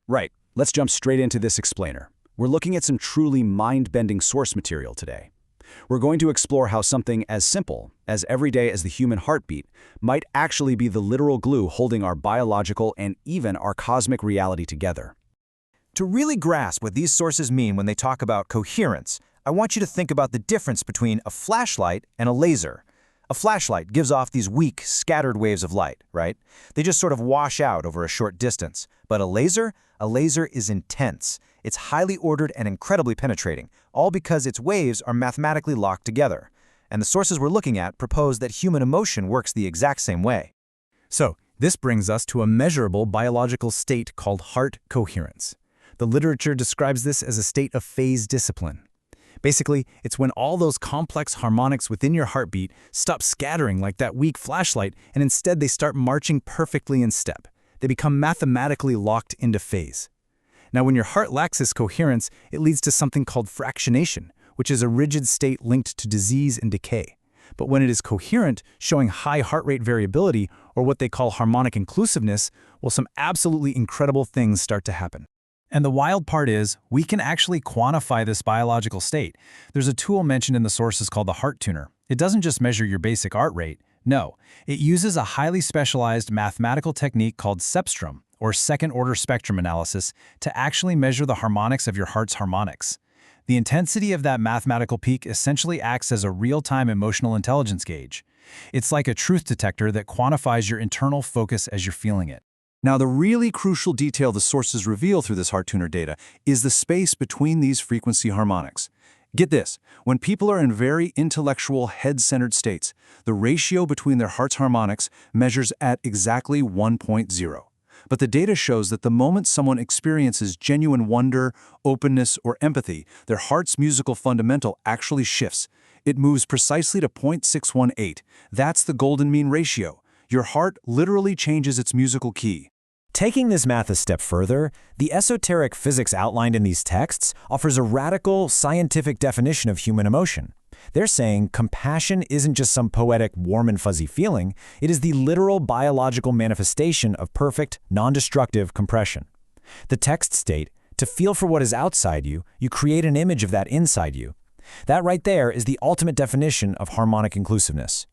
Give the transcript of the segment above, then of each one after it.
Right, let's jump straight into this explainer. We're looking at some truly mind-bending source material today. We're going to explore how something as simple, as everyday as the human heartbeat, might actually be the literal glue holding our biological and even our cosmic reality together. To really grasp what these sources mean when they talk about coherence, I want you to think about the difference between a flashlight and a laser. A flashlight gives off these weak, scattered waves of light, right? They just sort of wash out over a short distance. But a laser is intense. It's highly ordered and incredibly penetrating, all because its waves are mathematically locked together. And the sources we're looking at propose that human emotion works the exact same way. So, this brings us to a measurable biological state called heart coherence. The literature describes this as a state of phase discipline. Basically, it's when all those complex harmonics within your heartbeat stop scattering like that weak flashlight, and instead they start marching perfectly in step. They become mathematically locked into phase. Now, when your heart lacks this coherence, it leads to something called fractionation, which is a rigid state linked to disease and decay. But when it is coherent, showing high heart rate variability, or what they call harmonic inclusiveness, well, some absolutely incredible things start to happen. And the wild part is, we can actually quantify this biological state. There's a tool mentioned in the sources called the HeartTuner. It doesn't just measure your basic heart rate. No, it uses a highly specialized mathematical technique called Cepstrum, or second-order spectrum analysis, to actually measure the harmonics of your heart's harmonics. The intensity of that mathematical peak essentially acts as a real-time emotional intelligence gauge. It's like a truth detector that quantifies your internal focus as you're feeling it. Now, the really crucial detail the sources reveal through this HeartTuner data is the space between these frequency harmonics. Get this, when people are in very intellectual, head-centered states, the ratio between their heart's harmonics measures at exactly 1.0. But the data shows that the moment someone experiences genuine wonder, openness, or empathy, their heart's musical fundamental actually shifts. It moves precisely to 0.618. That's the golden mean ratio. Your heart literally changes its musical key. Taking this math a step further, the esoteric physics outlined in these texts offers a radical, scientific definition of human emotion. They're saying compassion isn't just some poetic, warm and fuzzy feeling, it is the literal biological manifestation of perfect, non-destructive compression. The texts state, to feel for what is outside you, you create an image of that inside you. That right there is the ultimate definition of harmonic inclusiveness.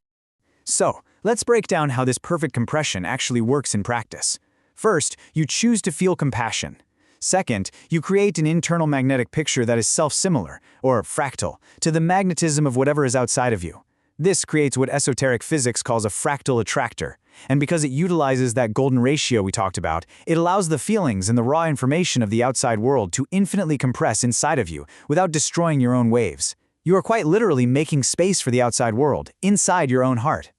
So, let's break down how this perfect compression actually works in practice. First, you choose to feel compassion. Second, you create an internal magnetic picture that is self-similar, or fractal, to the magnetism of whatever is outside of you. This creates what esoteric physics calls a fractal attractor. And because it utilizes that golden ratio we talked about, it allows the feelings and the raw information of the outside world to infinitely compress inside of you without destroying your own waves. You are quite literally making space for the outside world, inside your own heart.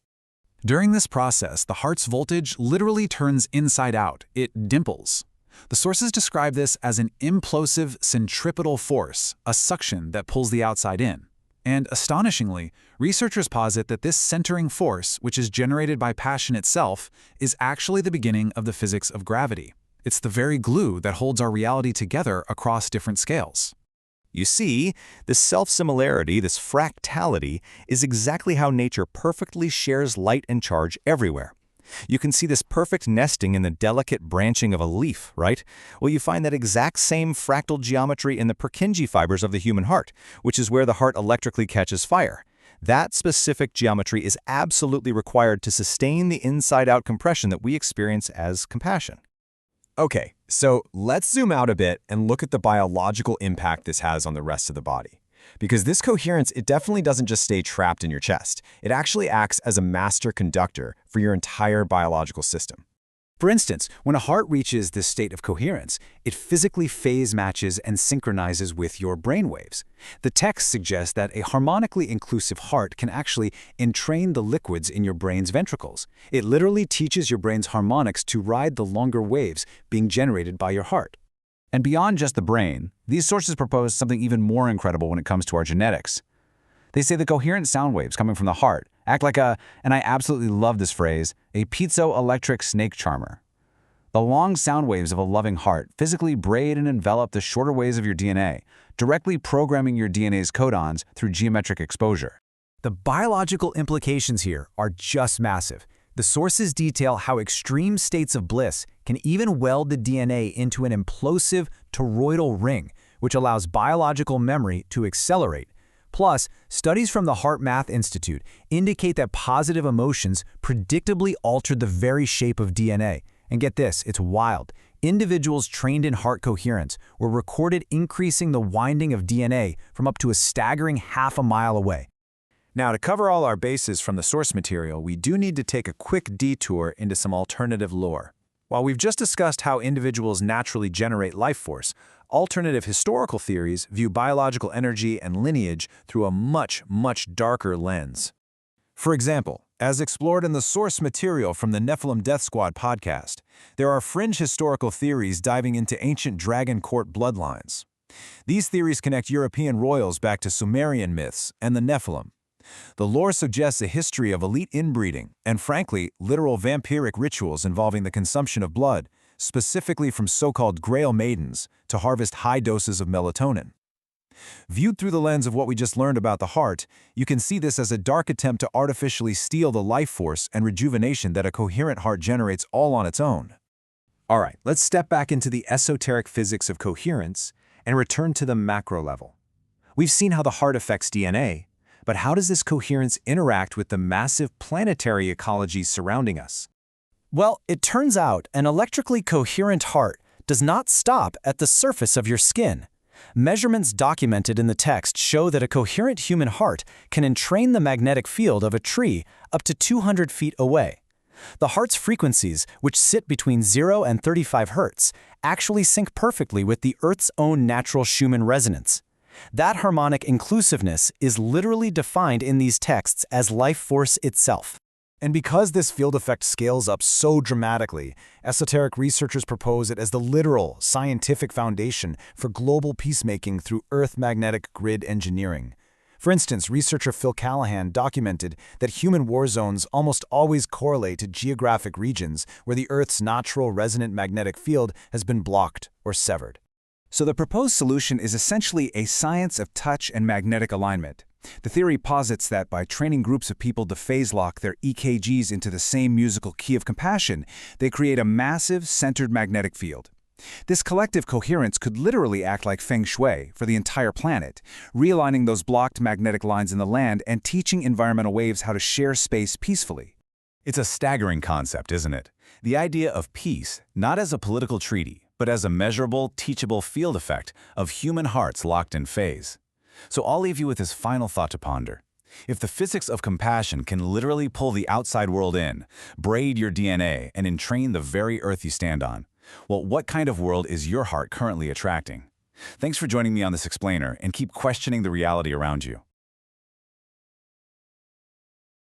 During this process, the heart's voltage literally turns inside out. It dimples. The sources describe this as an implosive centripetal force, a suction that pulls the outside in. And astonishingly, researchers posit that this centering force, which is generated by passion itself, is actually the beginning of the physics of gravity. It's the very glue that holds our reality together across different scales. You see, this self-similarity, this fractality, is exactly how nature perfectly shares light and charge everywhere. You can see this perfect nesting in the delicate branching of a leaf, right? Well, you find that exact same fractal geometry in the Purkinje fibers of the human heart, which is where the heart electrically catches fire. That specific geometry is absolutely required to sustain the inside-out compression that we experience as compassion. Okay, so let's zoom out a bit and look at the biological impact this has on the rest of the body. Because this coherence, it definitely doesn't just stay trapped in your chest. It actually acts as a master conductor for your entire biological system. For instance, when a heart reaches this state of coherence, it physically phase matches and synchronizes with your brainwaves. The text suggests that a harmonically inclusive heart can actually entrain the liquids in your brain's ventricles. It literally teaches your brain's harmonics to ride the longer waves being generated by your heart. And beyond just the brain, these sources propose something even more incredible when it comes to our genetics. They say the coherent sound waves coming from the heart act like a, and I absolutely love this phrase, a piezoelectric snake charmer. The long sound waves of a loving heart physically braid and envelop the shorter waves of your DNA, directly programming your DNA's codons through geometric exposure. The biological implications here are just massive. The sources detail how extreme states of bliss can even weld the DNA into an implosive toroidal ring, which allows biological memory to accelerate. Plus, studies from the Heart Math Institute indicate that positive emotions predictably altered the very shape of DNA. And get this, it's wild. Individuals trained in heart coherence were recorded increasing the winding of DNA from up to a staggering half a mile away. Now, to cover all our bases from the source material, we do need to take a quick detour into some alternative lore. While we've just discussed how individuals naturally generate life force, alternative historical theories view biological energy and lineage through a much darker lens. For example, as explored in the source material from the Nephilim Death Squad podcast, there are fringe historical theories diving into ancient dragon court bloodlines. These theories connect European royals back to Sumerian myths and the Nephilim. The lore suggests a history of elite inbreeding and, frankly, literal vampiric rituals involving the consumption of blood, specifically from so-called Grail maidens, to harvest high doses of melatonin. Viewed through the lens of what we just learned about the heart, you can see this as a dark attempt to artificially steal the life force and rejuvenation that a coherent heart generates all on its own. All right, let's step back into the esoteric physics of coherence and return to the macro level. We've seen how the heart affects DNA, but how does this coherence interact with the massive planetary ecology surrounding us? Well, it turns out an electrically coherent heart does not stop at the surface of your skin. Measurements documented in the text show that a coherent human heart can entrain the magnetic field of a tree up to 200 feet away. The heart's frequencies, which sit between 0 and 35 Hz, actually sync perfectly with the Earth's own natural Schumann resonance. That harmonic inclusiveness is literally defined in these texts as life force itself. And because this field effect scales up so dramatically, esoteric researchers propose it as the literal, scientific foundation for global peacemaking through Earth magnetic grid engineering. For instance, researcher Phil Callahan documented that human war zones almost always correlate to geographic regions where the Earth's natural resonant magnetic field has been blocked or severed. So the proposed solution is essentially a science of touch and magnetic alignment. The theory posits that by training groups of people to phase lock their EKGs into the same musical key of compassion, they create a massive, centered magnetic field. This collective coherence could literally act like feng shui for the entire planet, realigning those blocked magnetic lines in the land and teaching environmental waves how to share space peacefully. It's a staggering concept, isn't it? The idea of peace, not as a political treaty, but as a measurable, teachable field effect of human hearts locked in phase. So I'll leave you with this final thought to ponder. If the physics of compassion can literally pull the outside world in, braid your DNA, and entrain the very earth you stand on, well, what kind of world is your heart currently attracting? Thanks for joining me on this explainer, and keep questioning the reality around you.